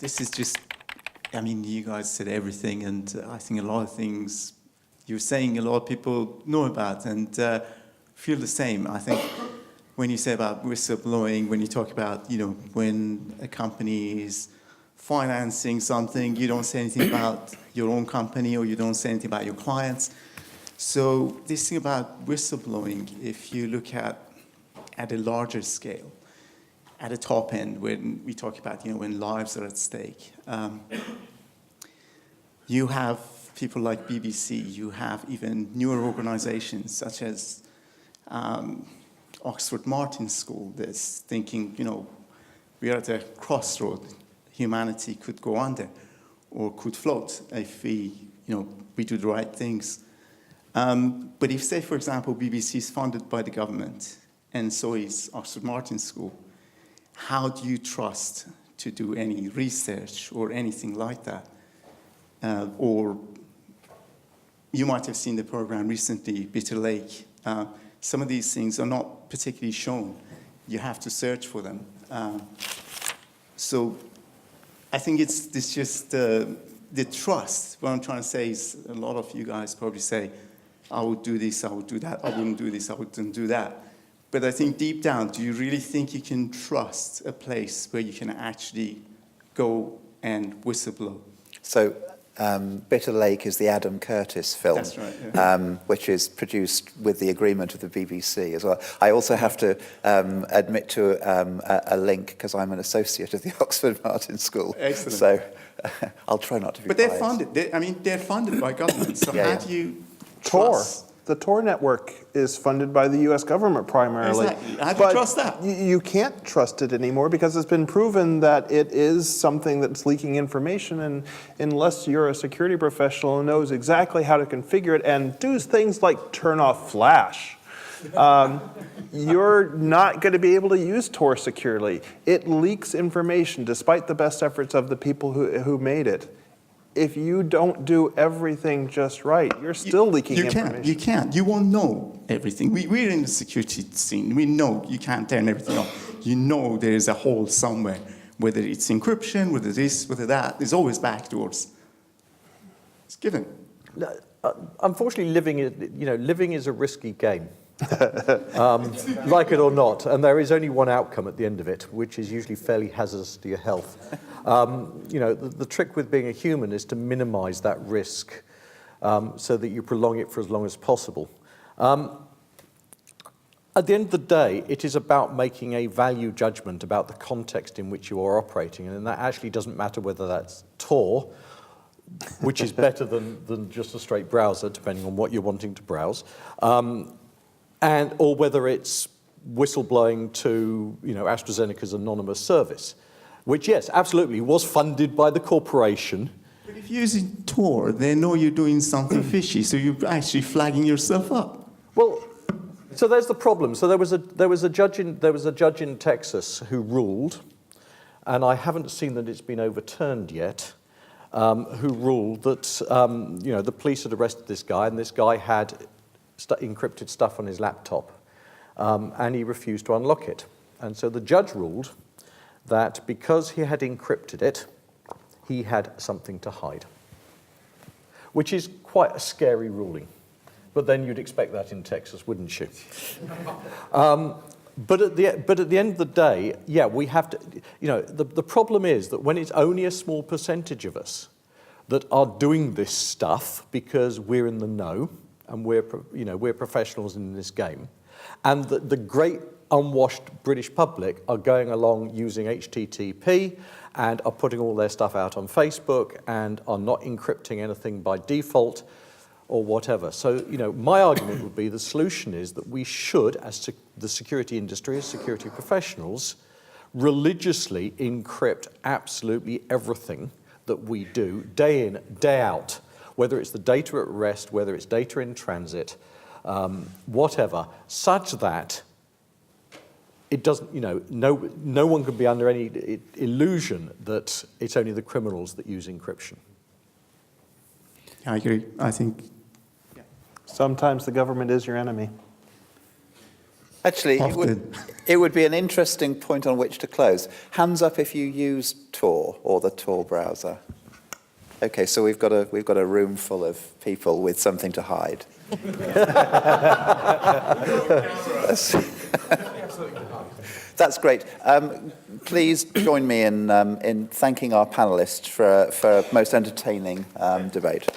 this is just, I mean, you guys said everything, and I think a lot of things you're saying a lot of people know about and feel the same. I think when you say about whistleblowing, when you talk about, when a company is financing something, you don't say anything about your own company or you don't say anything about your clients. So this thing about whistleblowing, if you look at a larger scale, at the top end, when we talk about, when lives are at stake, you have people like BBC, you have even newer organizations such as Oxford Martin School that's thinking, we are at a crossroad. Humanity could go under or could float if we do the right things. But if, say, for example, BBC is funded by the government and so is Oxford Martin School, how do you trust to do any research or anything like that? Or you might have seen the program recently, Bitter Lake. Some of these things are not particularly shown. You have to search for them. So I think it's just the trust. What I'm trying to say is a lot of you guys probably say, I would do this, I would do that, I wouldn't do this, I wouldn't do that. But I think deep down, do you really think you can trust a place where you can actually go and whistleblow? So Bitter Lake is the Adam Curtis film. That's right, yeah. Which is produced with the agreement of the BBC as well. I also have to admit to a link because I'm an associate of the Oxford Martin School. Excellent. So I'll try not to be But biased. they're funded. They're funded by government. So Yeah, how yeah. do you Tor. trust? The Tor network is funded by the U.S. government primarily. Exactly. How do you trust that? You can't trust it anymore because it's been proven that it is something that's leaking information, and unless you're a security professional who knows exactly how to configure it and do things like turn off Flash, you're not going to be able to use Tor securely. It leaks information despite the best efforts of the people who made it. If you don't do everything just right, you're still leaking information. You can't. You won't know everything. We're in the security scene. We know you can't turn everything off. You know there is a hole somewhere, whether it's encryption, whether this, whether that. There's always backdoors. It's given. Unfortunately, living is a risky game. Like it or not, and there is only one outcome at the end of it, which is usually fairly hazardous to your health. The trick with being a human is to minimize that risk so that you prolong it for as long as possible. At the end of the day, it is about making a value judgment about the context in which you are operating, and that actually doesn't matter whether that's Tor, which is better than just a straight browser, depending on what you're wanting to browse, or whether it's whistleblowing to AstraZeneca's anonymous service, which, yes, absolutely, was funded by the corporation. But if you're using Tor, they know you're doing something fishy, so you're actually flagging yourself up. Well, so there's the problem. So there was a judge in Texas who ruled, and I haven't seen that it's been overturned yet, who ruled that the police had arrested this guy, and this guy had encrypted stuff on his laptop, and he refused to unlock it. And so the judge ruled that because he had encrypted it, he had something to hide, which is quite a scary ruling. But then you'd expect that in Texas, wouldn't you? But at the end of the day, yeah, we have to. The problem is that when it's only a small percentage of us that are doing this stuff because we're in the know and we're professionals in this game, and the great unwashed British public are going along using HTTP and are putting all their stuff out on Facebook and are not encrypting anything by default or whatever. So, my argument would be the solution is that we should, as the security industry, as security professionals, religiously encrypt absolutely everything that we do, day in, day out, whether it's the data at rest, whether it's data in transit, whatever, such that it doesn't, no one can be under any illusion that it's only the criminals that use encryption. I agree. I think Sometimes the government is your enemy. Actually, Often. it would be an interesting point on which to close. Hands up if you use Tor or the Tor browser. Okay, so we've got a room full of people with something to hide. That's great. Please join me in thanking our panelists for a most entertaining debate.